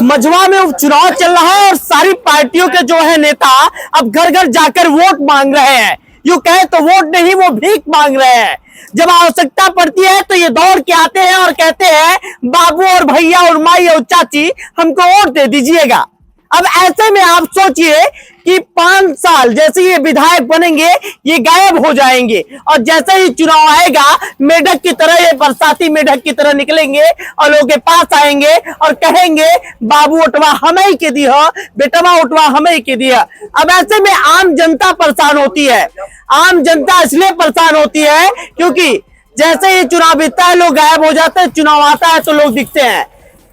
मझवा में उपचुनाव चल रहा है और सारी पार्टियों के जो है नेता अब घर घर जाकर वोट मांग रहे हैं। यूं कहे तो वोट नहीं, वो भीख मांग रहे हैं। जब आवश्यकता पड़ती है तो ये दौड़ के आते हैं और कहते हैं बाबू और भैया और माई और चाची हमको वोट दे दीजिएगा। अब ऐसे में आप सोचिए कि 5 साल जैसे ये विधायक बनेंगे ये गायब हो जाएंगे और जैसे ही चुनाव आएगा मेढक की तरह, ये बरसाती मेढक की तरह निकलेंगे और लोगों के पास आएंगे और कहेंगे बाबू ओटवा हमें के दिया, बेटवा ओटवा हमें के दिया। अब ऐसे में आम जनता परेशान होती है। आम जनता इसलिए परेशान होती है क्योंकि जैसे ही चुनाव बीतता है लोग गायब हो जाते हैं, चुनाव आता है तो लोग दिखते हैं।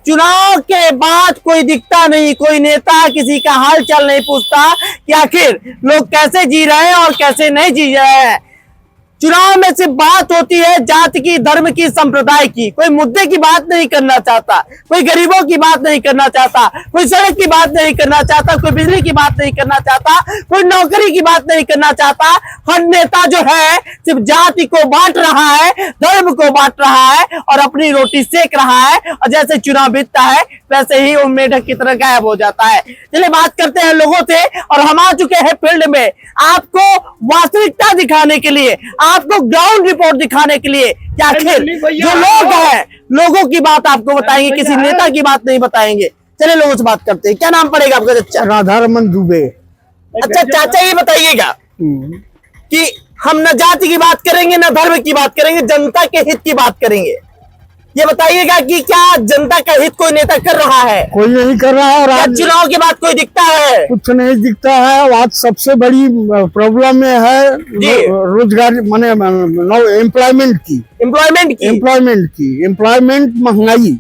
चुनाव के बाद कोई दिखता नहीं, कोई नेता किसी का हाल चाल नहीं पूछता कि आखिर लोग कैसे जी रहे हैं और कैसे नहीं जी रहे हैं। चुनाव में सिर्फ बात होती है जाति की, धर्म की, संप्रदाय की। कोई मुद्दे की बात नहीं करना चाहता, कोई गरीबों की बात नहीं करना चाहता, कोई सड़क की बात नहीं करना चाहता, कोई बिजली की बात नहीं करना चाहता, कोई नौकरी की बात नहीं करना चाहता। हर नेता जो है सिर्फ जाति को बांट रहा है, धर्म को बांट रहा है और अपनी रोटी सेक रहा है और जैसे चुनाव बीतता है वैसे ही वो मेढक की तरह गायब हो जाता है। चलिए बात करते हैं लोगों से और हम आ चुके हैं फील्ड में आपको वास्तविकता दिखाने के लिए, आपको ग्राउंड रिपोर्ट दिखाने के लिए। आखिर जो लोग हैं लोगों की बात आपको बताएंगे, किसी नेता की बात नहीं बताएंगे। चलिए लोगों से बात करते हैं। क्या नाम पड़ेगा आपका चाचा? राधारमन दुबे। अच्छा चाचा ये बताइएगा कि हम न जाति की बात करेंगे न धर्म की बात करेंगे, जनता के हित की बात करेंगे। ये बताइएगा कि क्या जनता का हित कोई नेता कर रहा है? कोई नहीं कर रहा है। और आज चुनाव के बाद कोई दिखता है? कुछ नहीं दिखता है। आज सबसे बड़ी प्रॉब्लम में है रोजगार माने एम्प्लॉयमेंट की, एम्प्लॉयमेंट महंगाई,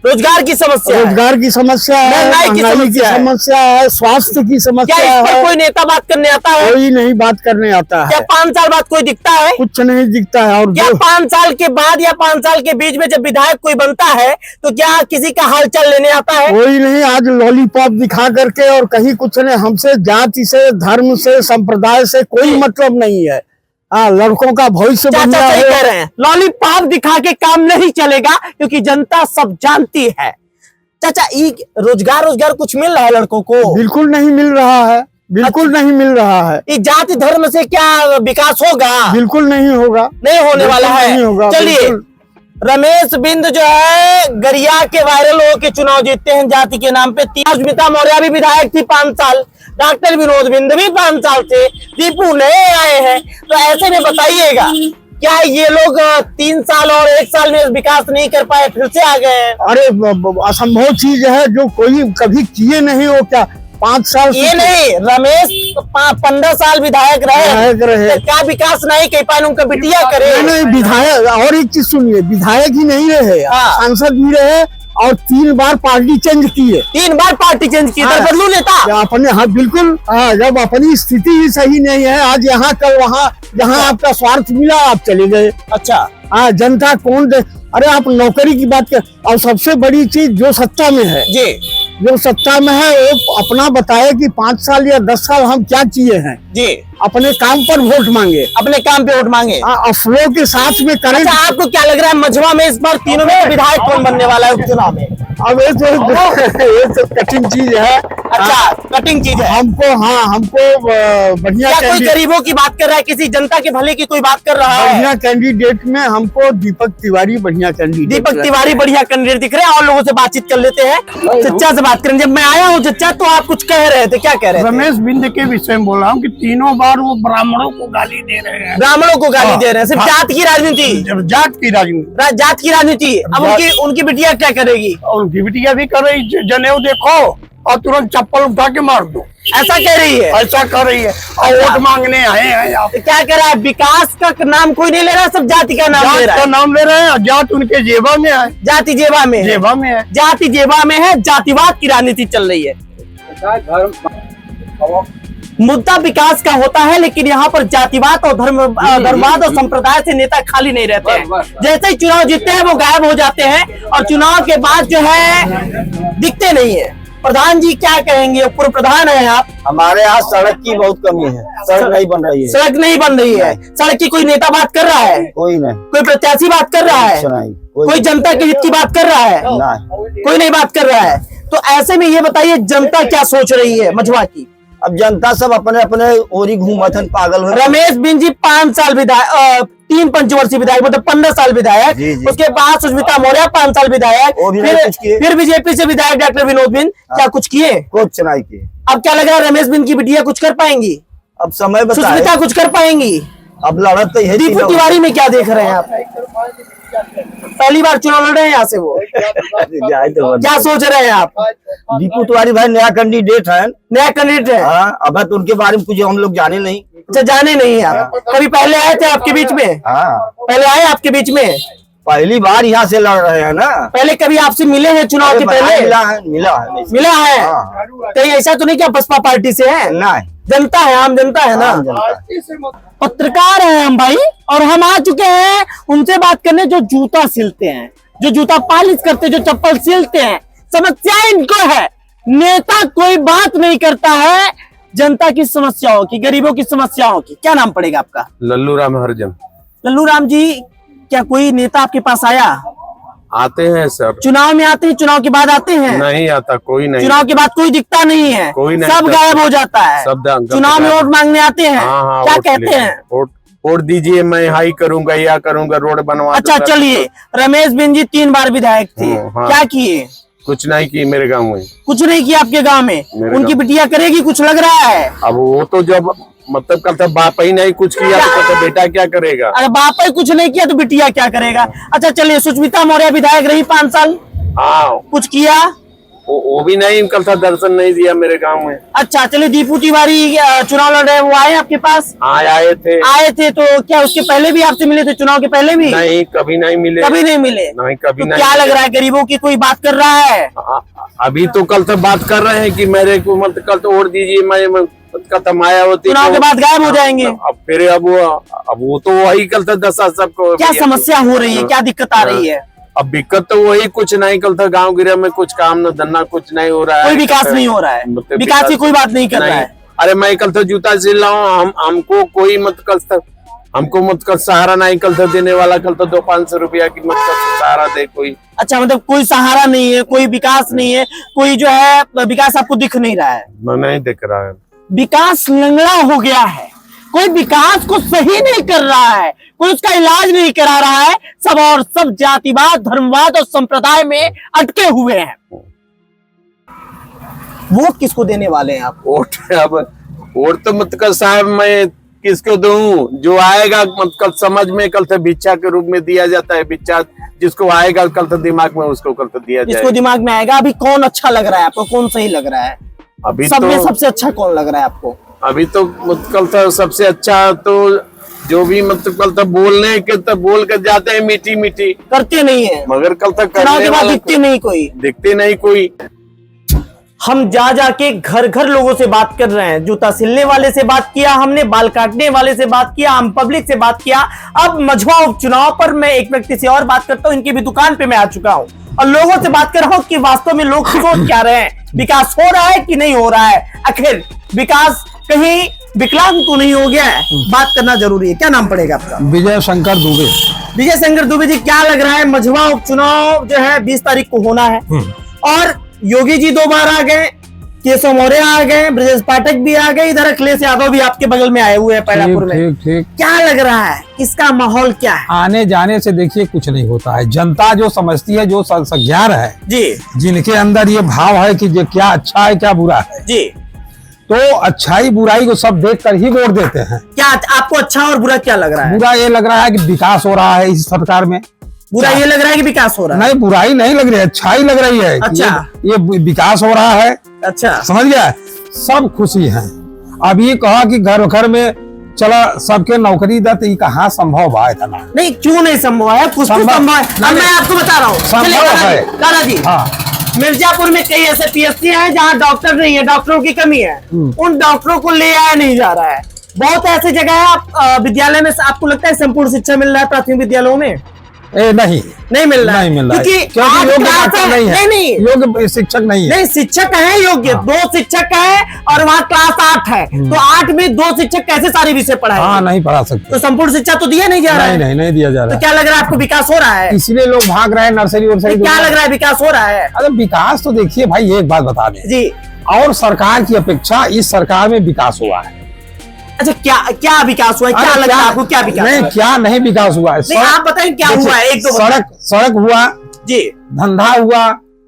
रोजगार की समस्या, रोजगार की समस्या है, महंगाई की समस्या है, स्वास्थ्य की समस्या है। कोई नेता बात करने आता है? कोई नहीं बात करने आता है। क्या 5 साल बाद कोई दिखता है? कुछ नहीं दिखता है। और क्या 5 साल के बाद या 5 साल के बीच में जब विधायक कोई बनता है तो क्या किसी का हालचाल लेने आता है? कोई नहीं। आज लॉलीपॉप दिखा करके और कहीं कुछ नहीं। हमसे जाति से, धर्म से, संप्रदाय से कोई मतलब नहीं है। लड़कों का भविष्य बन रहा है। कह रहे हैं लॉलीपॉप दिखा के काम नहीं चलेगा क्योंकि जनता सब जानती है। चाचा रोजगार कुछ मिल रहा है लड़कों को? बिल्कुल नहीं मिल रहा है, बिल्कुल नहीं मिल रहा है। इस जाति धर्म से क्या विकास होगा? बिल्कुल नहीं होगा, नहीं होने वाला है। चलिए रमेश बिंद जो है गरिया के वायरल हो के चुनाव जीतते हैं जाति के नाम पे। स्मिता मौर्य भी विधायक थी 5 साल, डॉक्टर विनोद बिंद भी 5 साल से, दीपू नए आए हैं। तो ऐसे में बताइएगा क्या ये लोग 3 साल और 1 साल में विकास नहीं कर पाए, फिर से आ गए हैं? अरे असंभव चीज है जो कोई कभी किए नहीं हो। क्या 5 साल ये नहीं, रमेश 15 साल विधायक रहे तो क्या विकास नहीं कर पाए? उनका बिटिया करे। नहीं विधायक। और एक चीज सुनिए, विधायक ही नहीं रहे, सांसद भी रहे और 3 बार पार्टी चेंज की है। 3 बार पार्टी चेंज की, बदलू नेता अपने। हाँ बिल्कुल। जब अपनी स्थिति ही सही नहीं है, आज यहाँ कल वहाँ, जहाँ आपका स्वार्थ मिला आप चले गए। अच्छा जनता कौन दे? अरे आप नौकरी की बात कर। और सबसे बड़ी चीज जो सत्ता में है जी, जो सत्ता में है वो अपना बताए कि 5 साल या 10 साल हम क्या किए हैं जी। अपने काम पर वोट मांगे, अपने काम पे वोट मांगे, अफवाह के साथ में करें। अच्छा आपको क्या लग रहा है मझवा में इस बार तीनों में विधायक कौन बनने वाला है उपचुनाव में? अब ये तो कठिन चीज है। अच्छा कठिन चीज है। हमको बढ़िया। क्या कोई गरीबों की बात कर रहा है, किसी जनता के भले की कोई बात कर रहा है? बढ़िया कैंडिडेट में हमको दीपक तिवारी बढ़िया कैंडिडेट, दीपक तिवारी बढ़िया कैंडिडेट दिख रहे हैं। और लोगों से बातचीत कर लेते हैं, चच्चा से बात करें। जब मैं आया हूँ चच्चा तो आप कुछ कह रहे थे, क्या कह रहे थे? रमेश बिंद के विषय में बोल रहा हूँ कि 3 बार वो ब्राह्मणों को गाली दे रहे हैं। ब्राह्मणों को गाली दे रहे हैं? सिर्फ जात की राजनीति, जात की राजनीति, जात की राजनीति। अब उनकी बिटिया क्या करेगी? और उनकी बिटिया भी कर रही, जनेऊ देखो और तुरंत चप्पल उठा के मार दो, ऐसा कह रही है, ऐसा कर रही है। और वोट मांगने आए हैं आप। क्या कह रहा है? विकास का नाम कोई नहीं ले रहा, सब जाति का नाम ले रहा है। नाम ले रहे हैं। जात उनके जेबा में है, जाति जेबा में, जेबा में है, जाति जेबा में है। जातिवाद की राजनीति चल रही है। मुद्दा विकास का होता है लेकिन यहाँ पर जातिवाद और धर्मवाद और संप्रदाय से नेता खाली नहीं रहते हैं। जैसे ही चुनाव जीतते हैं वो गायब हो जाते हैं और चुनाव के बाद जो है दिखते नहीं है। प्रधान जी क्या कहेंगे, पूर्व प्रधान है आप। हमारे यहाँ सड़क की बहुत कमी है, सड़क नहीं बन रही है। सड़क नहीं बन रही है, सड़क की कोई नेता बात कर रहा है? कोई नहीं, कोई प्रत्याशी बात कर रहा है? नहीं, कोई जनता के हित की बात कर रहा है? नहीं, कोई नहीं बात कर रहा है। तो ऐसे में ये बताइए जनता क्या सोच रही है मझवा की? अब जनता सब अपने अपने ओरी घूमत है, पागल हो। रमेश बिन जी 5 साल विधायक, 3 पंचवर्षीय विधायक, मतलब 15 साल विधायक। जी, जी। उसके बाद सुष्मिता मौर्य 5 साल विधायक, वो भी नहीं कुछ किए। फिर बीजेपी से विधायक डॉक्टर विनोद बिन, क्या कुछ किए? कुछ नहीं किए। अब क्या लग रहा है रमेश बिन की बिटिया कुछ कर पाएंगी? अब समय बताए, सुष्मिता कुछ कर पाएंगी? अब लड़त तो यही दीपू तिवारी में क्या देख रहे हैं आप? पहली बार चुनाव लड़ रहे हैं यहाँ से वो, क्या सोच रहे हैं आप? दीपू तिवारी भाई नया कैंडिडेट है, नया कैंडिडेट है। हाँ, अब तो उनके बारे में कुछ हम लोग जाने नहीं। अच्छा, जाने नहीं आप? कभी पहले आए थे आपके बीच में? हाँ, पहले आए आपके बीच में? पहली बार यहाँ से लड़ रहे हैं ना। पहले कभी आपसे मिले हैं चुनाव के पहले? मिला है, मिला है, मिला है। हाँ। कहीं ऐसा तो नहीं क्या बसपा पार्टी से है? नहीं, जनता है, आम जनता है ना। आम जनता। पत्रकार हैं हम भाई, और हम आ चुके हैं उनसे बात करने जो जूता सिलते हैं, जो जूता पॉलिश करते हैं, जो चप्पल सिलते हैं। समस्या इनको है, नेता कोई बात नहीं करता है जनता की समस्याओं की, गरीबों की समस्याओं की। क्या नाम पड़ेगा आपका? लल्लू राम हरजन। लल्लू राम जी, क्या कोई नेता आपके पास आया? आते हैं सर। चुनाव में आते हैं, चुनाव के बाद आते हैं? नहीं आता, कोई नहीं। चुनाव के बाद कोई दिखता नहीं है, कोई नहीं, सब गायब हो जाता है। चुनाव में वोट मांगने आते हैं, हाँ, क्या कहते हैं? वोट दीजिए, मैं हाई करूंगा, या करूंगा, रोड बनवा। अच्छा चलिए, रमेश बिन जी 3 बार विधायक थे, हाँ। क्या किए? कुछ नहीं की मेरे गांव में। कुछ नहीं किया आपके गांव में? उनकी बिटिया करेगी कुछ लग रहा है? अब वो तो जब मतलब कल तक बाप ही नहीं कुछ किया तो बेटा क्या करेगा? अरे बाप ही कुछ नहीं किया तो बिटिया क्या करेगा? अच्छा चलिए, सुष्मिता मौर्य विधायक रही 5 साल, हाँ, कुछ किया? वो भी नहीं, कल था दर्शन नहीं दिया मेरे गांव में। अच्छा चलिए, दीपू तिवारी चुनाव लड़ रहे, वो आए आपके पास? हाँ, आए थे। आए थे तो क्या उसके पहले भी आपसे मिले थे? चुनाव के पहले भी? नहीं, कभी नहीं मिले। कभी नहीं मिले? नहीं, कभी तो नहीं। क्या लग रहा है, गरीबों की कोई बात कर रहा है? अभी तो कल तक बात कर रहे हैं कि मेरे को मत कल तो वोट दीजिए, मैं खत्म आया होती, चुनाव के बाद गायब हो जाएंगे। अब फिर अब वो तो वही कल तक दशा सबको। क्या समस्या हो रही है, क्या दिक्कत आ रही है? अब दिक्कत तो वही, कुछ नहीं, कल तक गांव गिरा में कुछ काम न धंधा कुछ नहीं हो रहा है, कोई विकास नहीं हो रहा है, मतलब विकास की कोई बात नहीं कर रहा है। अरे मैं कल तक जूता सिल रहा हूँ, हमको कोई मत कल तक, हमको मत कल सहारा नहीं कल तक देने वाला, कल तक 200-500 रुपया की मत कल सहारा दे कोई। अच्छा, मतलब कोई सहारा नहीं है, कोई विकास नहीं है, कोई जो है विकास आपको दिख नहीं रहा है? नहीं दिख रहा है, विकास लंगड़ा हो गया है, कोई विकास को सही नहीं कर रहा है, कोई उसका इलाज नहीं करा रहा है, सब और सब जातिवाद, धर्मवाद और संप्रदाय में अटके हुए हैं। वोट किसको देने वाले हैं आप? वोट तो मत कर साहब, मैं किसको दूं? जो आएगा मत कल समझ में, कल तो भिक्षा के रूप में दिया जाता है, भिक्षा जिसको आएगा कल तो दिमाग में, उसको कल तो दिया जाएगा। जिसको दिमाग में आएगा। अभी कौन अच्छा लग रहा है आपको, कौन सही लग रहा है? अभी सब में तो सबसे अच्छा कौन लग रहा है आपको? अभी तो कल तो सबसे अच्छा तो जो भी मतलब कल तक बोलने के तो बोल कर जाते हैं मीठी मीठी, करते नहीं है, मगर कल तक चुनाव के बाद दिखते नहीं कोई, दिखते नहीं कोई। हम जा जाके घर घर लोगों से बात कर रहे हैं, जूता सिलने वाले से बात किया हमने, बाल काटने वाले से बात किया, आम पब्लिक से बात किया। अब मझवा उपचुनाव पर मैं एक व्यक्ति से और बात करता हूं, इनकी भी दुकान पे मैं आ चुका हूं और लोगों से बात कर रहा हूं कि वास्तव में लोग सोच क्या रहे हैं, विकास हो रहा है कि नहीं हो रहा है, आखिर विकास कहीं विकलांग तो नहीं हो गया है? बात करना जरूरी है। क्या नाम पड़ेगा आपका? विजय शंकर दुबे। विजय शंकर दुबे जी, क्या लग रहा है मझवा उपचुनाव जो है 20 तारीख को होना है और योगी जी 2 बार आ गए, केशव मौर्य आ गए, ब्रजेश पाठक भी आ गए, इधर अखिलेश यादव भी आपके बगल में आए हुए हैं पैरापुर में। ठीक। क्या लग रहा है, इसका माहौल क्या है? आने जाने से देखिए कुछ नहीं होता है, जनता जो समझती है, जो संज्ञान है जी, जिनके अंदर ये भाव है कि ये क्या अच्छा है क्या बुरा है, जी, तो अच्छाई बुराई को सब देख कर ही वोट देते हैं। क्या आपको अच्छा और बुरा क्या लग रहा है? बुरा ये लग रहा है कि विकास हो रहा है इस सरकार में। बुरा ये लग रहा है कि विकास हो रहा है? नहीं, बुराई नहीं लग रही है, अच्छाई लग रही है। अच्छा, ये विकास हो रहा है। अच्छा, समझ गया, सब खुशी हैं। अब ये कहा कि घर घर में चला सबके नौकरी दे, तो ये कहाँ संभव है इतना? नहीं, क्यों नहीं संभव है? कुछ तो संभव है। अब मैं आपको बता रहा हूँ, संभव है दादाजी। हाँ, मिर्जापुर में कई ऐसे पीएससी हैं जहाँ डॉक्टर नहीं है, डॉक्टरों की कमी है, उन डॉक्टरों को ले आया नहीं जा रहा है। बहुत ऐसी जगह है, आप विद्यालय में आपको लगता है संपूर्ण शिक्षा मिल रहा है प्राथमिक विद्यालयों में? नहीं मिल रहा है, नहीं मिल रहा है क्योंकि क्योंकि आज योग्य क्लास डॉक्टर नहीं है, नहीं योग्य शिक्षक नहीं है। नहीं, शिक्षक है योग्य, 2 शिक्षक है और वहाँ क्लास 8 है, तो 8 में 2 शिक्षक कैसे सारे विषय पढ़ाए? हाँ, नहीं पढ़ा सकते। तो संपूर्ण शिक्षा तो दिया नहीं जा रहा है। नहीं दिया जा रहा तो है। क्या लग रहा है आपको विकास हो रहा है? इसलिए लोग भाग रहे हैं नर्सरी वर्सरी। क्या लग रहा है विकास हो रहा है? अरे विकास तो देखिए भाई, एक बात बता दें जी, और सरकार की अपेक्षा इस सरकार में विकास हुआ है। अच्छा, क्या विकास हुआ है? क्या लग रहा है आपको, क्या विकास नहीं, हुआ है? क्या नहीं विकास हुआ है? नहीं, आप बताएं क्या हुआ है, एक दो सड़क हुआ, जी, धंधा हुआ,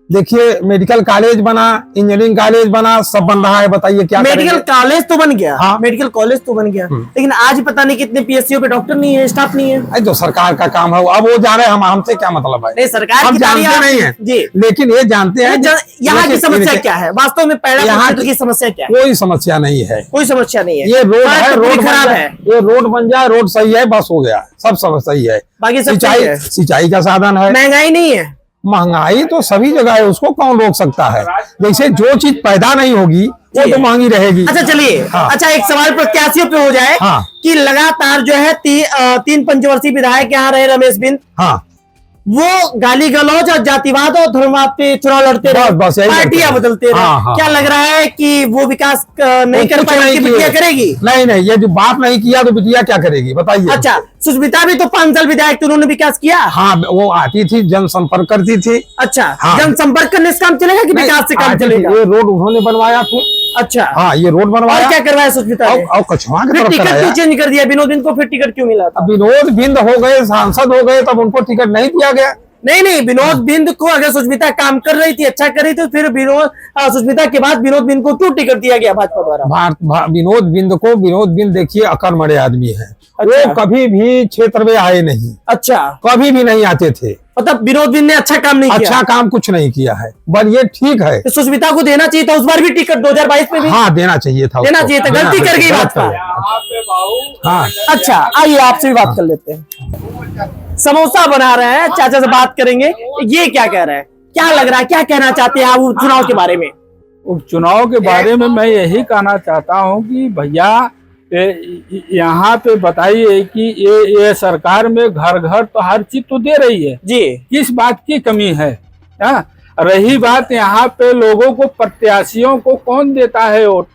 देखिए मेडिकल कॉलेज बना, इंजीनियरिंग कॉलेज बना, सब बन रहा है। बताइए क्या मेडिकल करेंगे? कॉलेज तो बन गया, हाँ। मेडिकल कॉलेज तो बन गया, लेकिन आज पता नहीं कितने पीएससीओ पे डॉक्टर नहीं है, स्टाफ नहीं है। अरे जो सरकार का काम है अब वो जाने, हमसे क्या मतलब है? नहीं, सरकार हम की जानते तारीफ- नहीं है जी, लेकिन ये जानते हैं यहाँ की लेकिन समस्या इनके- क्या है वास्तव में? पैड़ा यहाँ क्षेत्र की समस्या क्या है? कोई समस्या नहीं है। कोई समस्या नहीं है, ये रोड सड़क है, तो पूरी रोड खराब बन है, जाए, ये रोड बन जाए, रोड सही है, बस हो गया, सब सही है। बाकी सब सही है। सिंचाई का साधन है। महंगाई नहीं है। महंगाई तो सभी जगह है, उसको कौन रोक सकता है? जैसे जो चीज पैदा नहीं होगी वो तो महंगी रहेगी। अच्छा चलिए, हाँ। अच्छा एक सवाल प्रत्याशियों पे हो जाए हाँ। कि लगातार जो है 3 पंचवर्षीय विधायक यहाँ रहे, रमेश बिंद, हाँ, वो गाली गलौज और जातिवाद और धर्मवाद पे चुनाव लड़ते रहे, बस यही पार्टियां करते हैं। बदलते रहे। हाँ, हाँ, क्या लग रहा है कि वो विकास नहीं कर कुछ पाएगी, नहीं बिटिया किए। करेगी? नहीं, ये जो बात नहीं किया तो बिटिया क्या करेगी बताइए? अच्छा, सुष्मिता भी तो 5 साल विधायक थी, उन्होंने विकास किया। हाँ, वो आती थी, जनसंपर्क करती थी। अच्छा, हाँ। जनसंपर्क करने से काम चलेगा कि विकास से काम आती थी, चलेगा? ये रोड उन्होंने बनवाया था। अच्छा, हाँ, ये रोड और बनवाया। क्या करवाया सुष्मिता ने? और कछुआ की फिर तरफ टिकट कराया। क्यों चेंज कर दिया? विनोद बिंद को फिर टिकट क्यों मिला था? अब विनोद बिंद हो गए, सांसद हो गए, तब उनको टिकट नहीं दिया गया। नहीं, विनोद बिंद को अगर सुष्मिता काम कर रही थी, अच्छा कर रही थी, तो फिर सुष्मिता के बाद विनोद बिंद को क्यों टिकट दिया गया भाजपा द्वारा? विनोद बिंद देखिए अकर्मण्य आदमी है। अच्छा। वो कभी भी क्षेत्र में आए नहीं, अच्छा, कभी भी नहीं आते थे। मतलब विनोद बिंद ने अच्छा काम नहीं किया। अच्छा काम कुछ नहीं किया है, बस ये ठीक है। तो सुष्मिता को देना चाहिए था उस बार भी टिकट, 2022 में भी हाँ, देना चाहिए था, देना उसको। चाहिए था, गलती कर गई भाजपा। हाँ, अच्छा, आइए आपसे भी बात कर लेते हैं। समोसा बना रहे हैं, चाचा से बात करेंगे, ये क्या कह रहे हैं, क्या लग रहा है, क्या कहना चाहते हैं आप चुनाव के बारे में? उपचुनाव के बारे में मैं यही कहना चाहता हूं कि भैया यहाँ पे बताइए कि ये सरकार में घर घर तो हर चीज तो दे रही है जी, किस बात की कमी है? रही बात यहाँ पे लोगों को, प्रत्याशियों को कौन देता है वोट?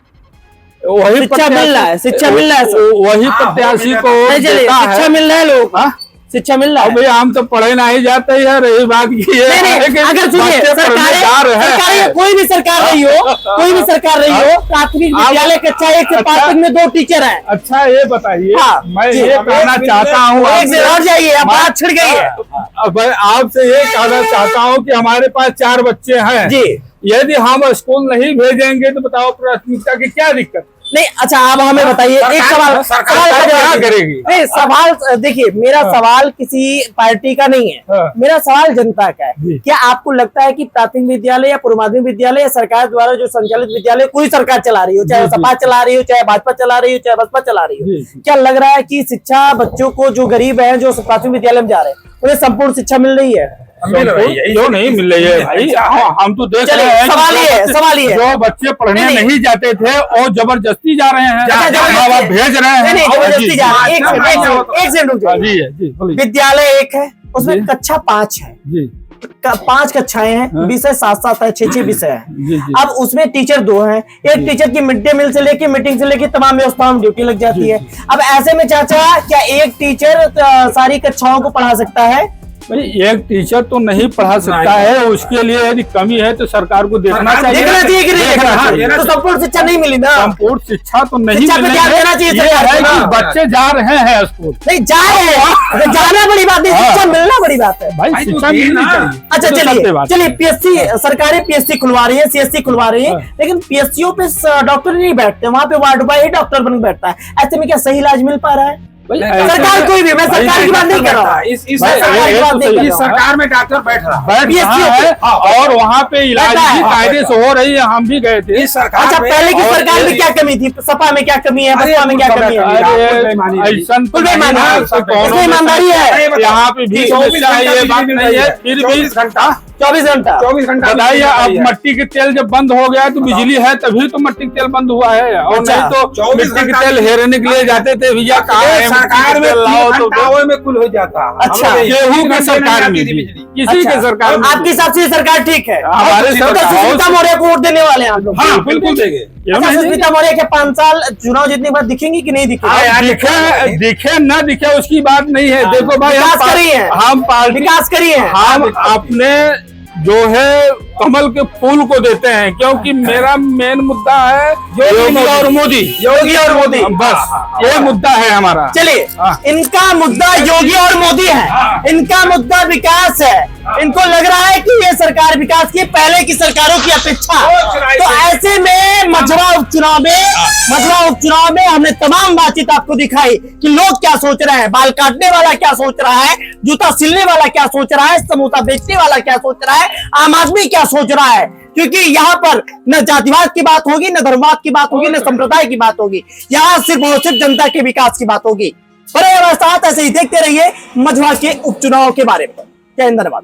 वही शिक्षा मिल रहा है, शिक्षा मिल रहा है सब। वही प्रत्याशी को वोट नहीं, चलिए, देता है। शिक्षा मिल रहा है लोगों को, शिक्षा मिल रहा है। अब भैया हम तो पढ़े नहीं जाते हैं, रही बात की है नहीं, अगर सुनिए, सरकार कोई भी सरकार रही हो, प्राथमिक विद्यालय कक्षा 1 से 5 तक में 2 टीचर हैं। अच्छा ये बताइए, हाँ, मैं जी। ये कहना चाहता हूँ एक से और जाइए, अब बात छिड़ गई है। अब आपसे ये कहना चाहता हूँ कि हमारे पास 4 बच्चे हैं जी, यदि हम स्कूल नहीं भेजेंगे तो बताओ प्राथमिकता की क्या दिक्कत? नहीं, अच्छा आप हमें बताइए, एक सवाल क्या करेगी? नहीं, सवाल देखिए, मेरा सवाल किसी पार्टी का नहीं है, हाँ। मेरा सवाल जनता का है। जी। क्या आपको लगता है कि प्राथमिक विद्यालय या पूर्व माध्यमिक विद्यालय या सरकार द्वारा जो संचालित विद्यालय, कोई सरकार चला रही हो, चाहे सपा चला रही हो, चाहे भाजपा चला रही हो, चाहे बसपा चला रही जी, हो, जी। क्या लग रहा है कि शिक्षा बच्चों को, जो गरीब है, जो प्राथमिक विद्यालय में जा रहे हैं, उन्हें संपूर्ण शिक्षा मिल रही है? क्यों नहीं मिल रही है भाई? हम तो देख रहे हैं कि सवाल ये है। जो बच्चे पढ़ने नहीं जाते थे और जबरदस्ती जा रहे हैं, अच्छा, माँ बाप भेज रहे हैं। नहीं, जबरदस्ती जा रहे हैं। एक सेकंड रुक हाँ, जाइए। जी है, जी बोलिए। विद्यालय 1 है, उसमें जी। कक्षा 5 है, जी 5 कक्षाएं हैं, विषय 7-7 है, 6-6 विषय है। जी, जी। अब उसमें टीचर 2 हैं, एक टीचर की मिड डे मील से लेके मीटिंग से लेके तमाम व्यवस्थाओं में ड्यूटी लग जाती है। अब ऐसे में चाचा, क्या एक टीचर सारी कक्षाओं को पढ़ा सकता है? भाई एक टीचर तो नहीं पढ़ा सकता है, उसके लिए यदि कमी है तो सरकार को देखना चाहिए। देखना चाहिए कि नहीं देखना हाँ, चाहिए? तो संपूर्ण शिक्षा नहीं मिली ना, संपूर्ण शिक्षा तो नहीं शिक्षा पे मिलनी ध्यान देना चाहिए ये सरकार है को कि ना। बच्चे जा रहे हैं स्कूल। नहीं जा रहे हैं, जाना बड़ी बात नहीं, शिक्षा मिलना बड़ी बात है। भाई शिक्षा मिलनी चाहिए। अच्छा ये तो सत्य बात है। चलिए पीएससी, सरकारी पीएससी खुलवा रही है, सीएससी खुलवा रही है, हाँ। लेकिन पीएससीओ पे डॉक्टर नहीं बैठते, वहाँ पे वार्ड बॉय ही डॉक्टर बन बैठता है। ऐसे में क्या सही इलाज मिल पा रहा है? सरकार कोई भी, मैं सरकार की बात नहीं कर रहा हूँ, इस सरकार की बात नहीं कर रहा हूँ। सरकार में डॉक्टर बैठ PSC रहा है और वहाँ पे इलाज बैठा है। भी कायदे से हो रही है, हम भी गए थे। अच्छा, पहले की सरकार में क्या कमी थी? सपा में क्या कमी है, बसपा में क्या कमी है? ऐसा कुल बेईमानी है, इसमें ईमानदारी है। यहाँ पे भी समस्या है, ये बात नहीं है। फिर भी 24 घंटा। 24 घंटा बताइए, अब मट्टी के तेल जब बंद हो गया तो बिजली है तभी तो मट्टी के तेल बंद हुआ है, और अच्छा, नहीं तो 24 मिट्टी के घंटा तेल हेरने के लिए जाते थे, भैया कहाँ है सरकार में 3 लाओ तो घंटा में कुल हो जाता। अच्छा, गेहूं के सरकार में भी, किसी के सरकार में आपके हिसाब से ये सरकार ठीक है? हमारे तो सरकार सुष्मिता मौर्य को वोट देने वाले हैं आप लोग? हाँ बिल्कुल देंगे। अच्छा, सुष्मिता मौर्य के 5 साल चुनाव जीतने के बाद दिखेंगी कि नहीं दिखेंगी? दिखे न दिखे उसकी बात नहीं है। देखो भाई, विकास करी है, हम पार्टी विकास करी है। हम अपने जो है कमल के फूल को देते हैं, क्योंकि मेरा मेन मुद्दा है योगी और मोदी। योगी और मोदी, बस ये मुद्दा है हमारा। चलिए, इनका मुद्दा योगी और मोदी है, इनका मुद्दा विकास है। इनको लग रहा है कि ये सरकार विकास की पहले की सरकारों की अपेक्षा। तो ऐसे में मझवा उपचुनाव में हमने तमाम बातचीत आपको दिखाई कि लोग क्या सोच रहे हैं, बाल काटने वाला क्या सोच रहा है, जूता सिलने वाला क्या सोच रहा है, समोसा बेचने वाला क्या सोच रहा है, आम आदमी क्या सोच रहा है। क्योंकि यहाँ पर न जातिवाद की बात होगी, न धर्मवाद की बात होगी, न संप्रदाय की बात होगी। यहाँ सिर्फ और सिर्फ जनता के विकास की बात होगी। बड़े साथ ऐसे ही देखते रहिए मझवा के उपचुनाव के बारे में। जय हिंद, धन्यवाद।